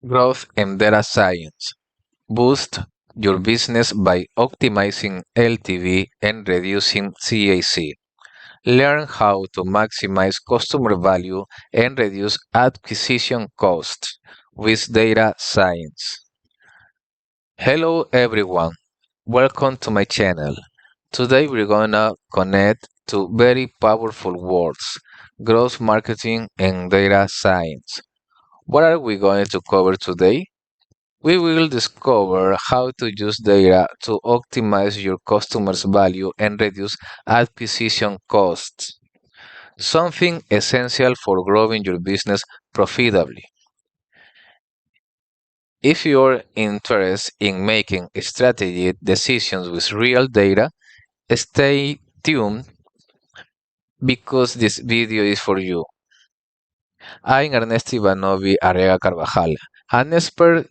Growth and data science. Boost your business by optimizing LTV and reducing CAC. Learn how to maximize customer value and reduce acquisition costs with data science. Hello everyone, welcome to my channel. Today we're gonna connect two very powerful words, growth marketing and data science. What are we going to cover today? We will discover how to use data to optimize your customers' value and reduce acquisition costs, something essential for growing your business profitably. If you're interested in making strategic decisions with real data, stay tuned because this video is for you. I'm Ernesto Ivanovi Arriaga Carvajal, an expert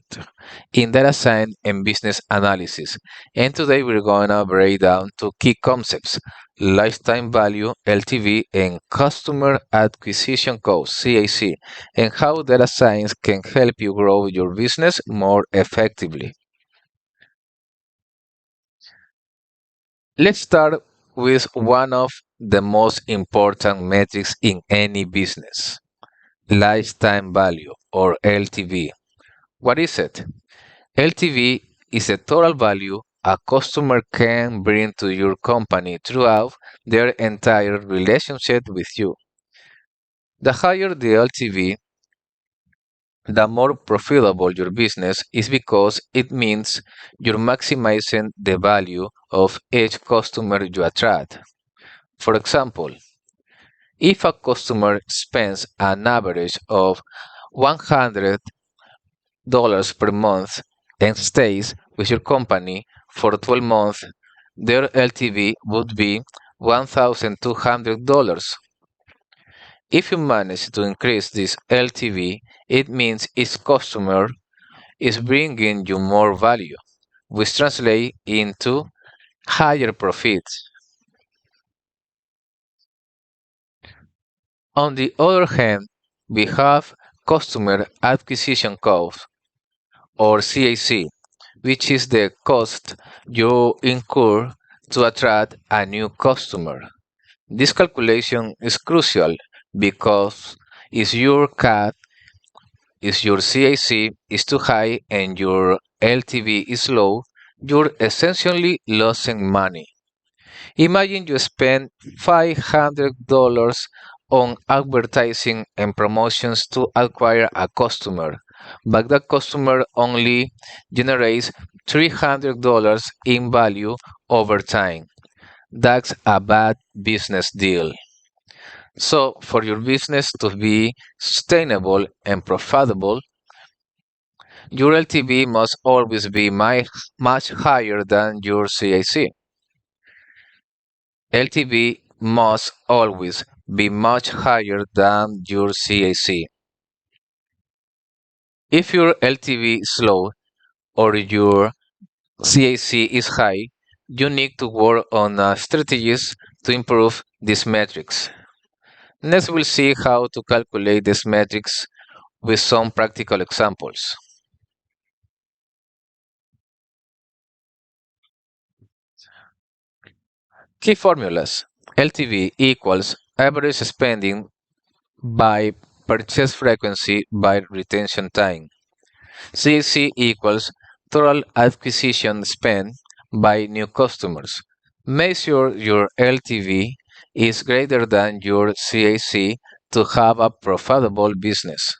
in data science and business analysis. And today we're going to break down two key concepts, lifetime value, LTV, and customer acquisition cost, CAC, and how data science can help you grow your business more effectively. Let's start with one of the most important metrics in any business, lifetime value or LTV. What is it? LTV is the total value a customer can bring to your company throughout their entire relationship with you. The higher the LTV, the more profitable your business is because it means you're maximizing the value of each customer you attract. For example, if a customer spends an average of $100 per month and stays with your company for 12 months, their LTV would be $1,200. If you manage to increase this LTV, it means each customer is bringing you more value, which translates into higher profits. On the other hand, we have customer acquisition cost or CAC, which is the cost you incur to attract a new customer. This calculation is crucial because if your CAC is too high and your LTV is low, you're essentially losing money. Imagine you spend $500 on advertising and promotions to acquire a customer, but that customer only generates $300 in value over time. That's a bad business deal. So, for your business to be sustainable and profitable, your LTV must always be much higher than your CAC. LTV must always be much higher than your CAC. If your LTV is low or your CAC is high, you need to work on strategies to improve these metrics. Next, we'll see how to calculate these metrics with some practical examples. Key formulas. LTV equals average spending by purchase frequency by retention time. CAC equals total acquisition spend by new customers. Make sure your LTV is greater than your CAC to have a profitable business.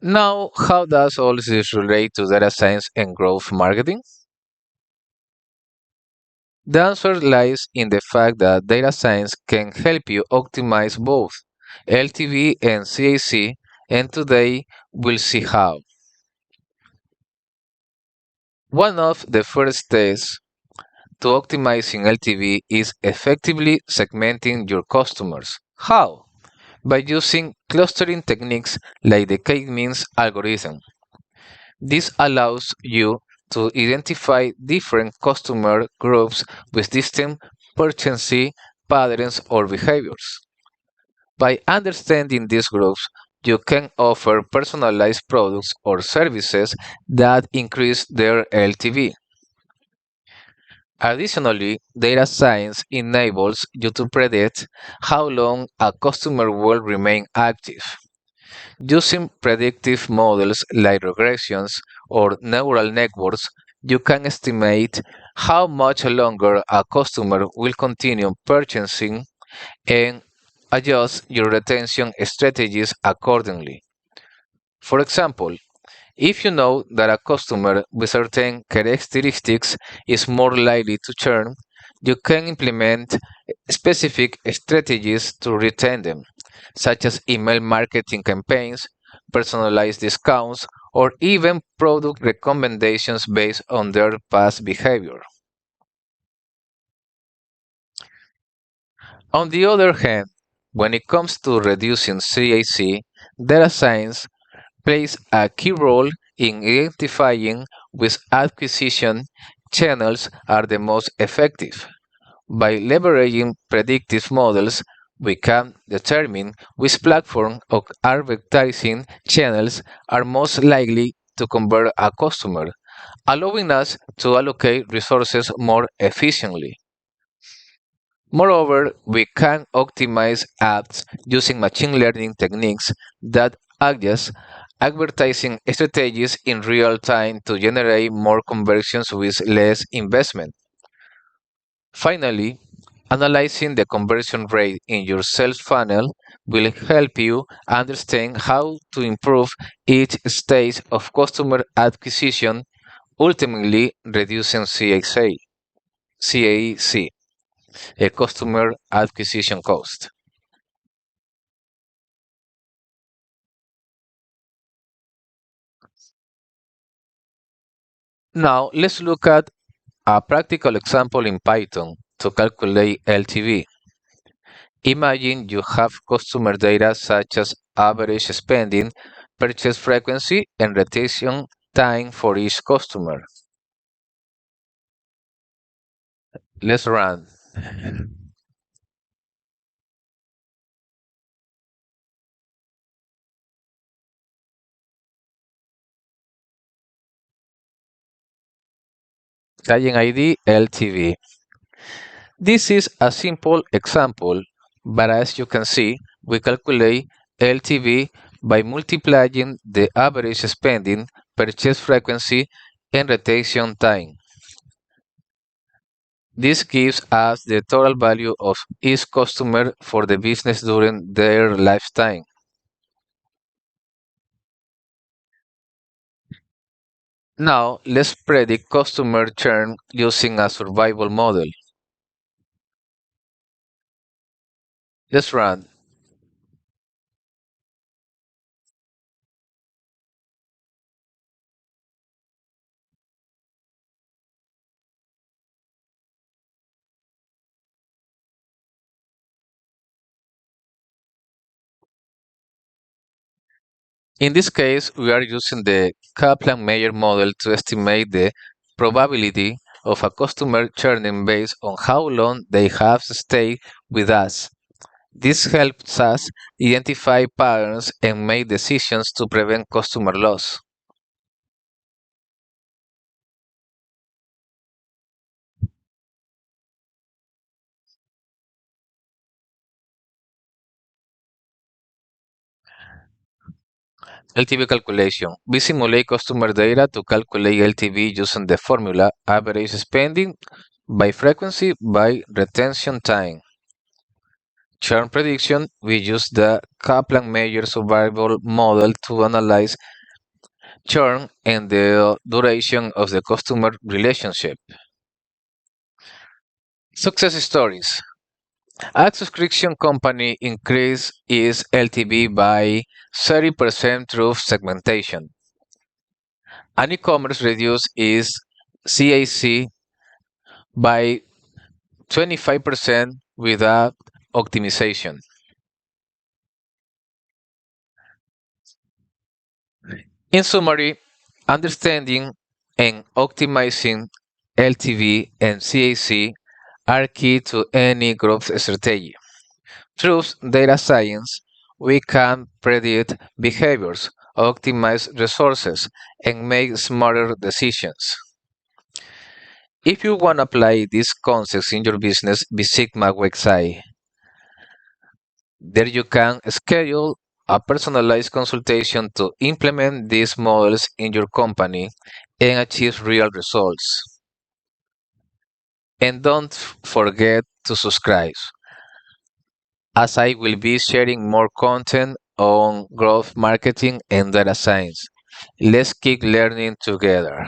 Now, how does all this relate to data science and growth marketing? The answer lies in the fact that data science can help you optimize both LTV and CAC, and today we'll see how. One of the first steps to optimizing LTV is effectively segmenting your customers. How? By using clustering techniques like the K-means algorithm. This allows you to identify different customer groups with distinct purchasing patterns or behaviors. By understanding these groups, you can offer personalized products or services that increase their LTV. Additionally, data science enables you to predict how long a customer will remain active. Using predictive models like regressions or neural networks, you can estimate how much longer a customer will continue purchasing and adjust your retention strategies accordingly. For example, if you know that a customer with certain characteristics is more likely to churn, you can implement specific strategies to retain them, such as email marketing campaigns, personalized discounts, or even product recommendations based on their past behavior. On the other hand, when it comes to reducing CAC, data science plays a key role in identifying which acquisition channels are the most effective. By leveraging predictive models, we can determine which platform or advertising channels are most likely to convert a customer, allowing us to allocate resources more efficiently. Moreover, we can optimize ads using machine learning techniques that adjust advertising strategies in real time to generate more conversions with less investment. Finally, analyzing the conversion rate in your sales funnel will help you understand how to improve each stage of customer acquisition, ultimately reducing CAC, a customer acquisition cost. Now, let's look at a practical example in Python to calculate LTV. Imagine you have customer data such as average spending, purchase frequency, and retention time for each customer. Let's run. Client ID LTV. This is a simple example, but as you can see, we calculate LTV by multiplying the average spending, purchase frequency, and retention time. This gives us the total value of each customer for the business during their lifetime. Now, let's predict customer churn using a survival model. Let's run. In this case, we are using the Kaplan-Meier model to estimate the probability of a customer churning based on how long they have stayed with us. This helps us identify patterns and make decisions to prevent customer loss. LTV calculation. We simulate customer data to calculate LTV using the formula average spending by frequency by retention time. Churn prediction. We use the Kaplan-Meier survival model to analyze churn and the duration of the customer relationship. Success stories. A subscription company increased its LTV by 30% through segmentation. An e-commerce reduced its CAC by 25% without optimization. In summary, understanding and optimizing LTV and CAC are key to any growth strategy. Through data science, we can predict behaviors, optimize resources, and make smarter decisions. If you want to apply these concepts in your business, visit my website. There you can schedule a personalized consultation to implement these models in your company and achieve real results. And don't forget to subscribe, as I will be sharing more content on growth marketing and data science. Let's keep learning together.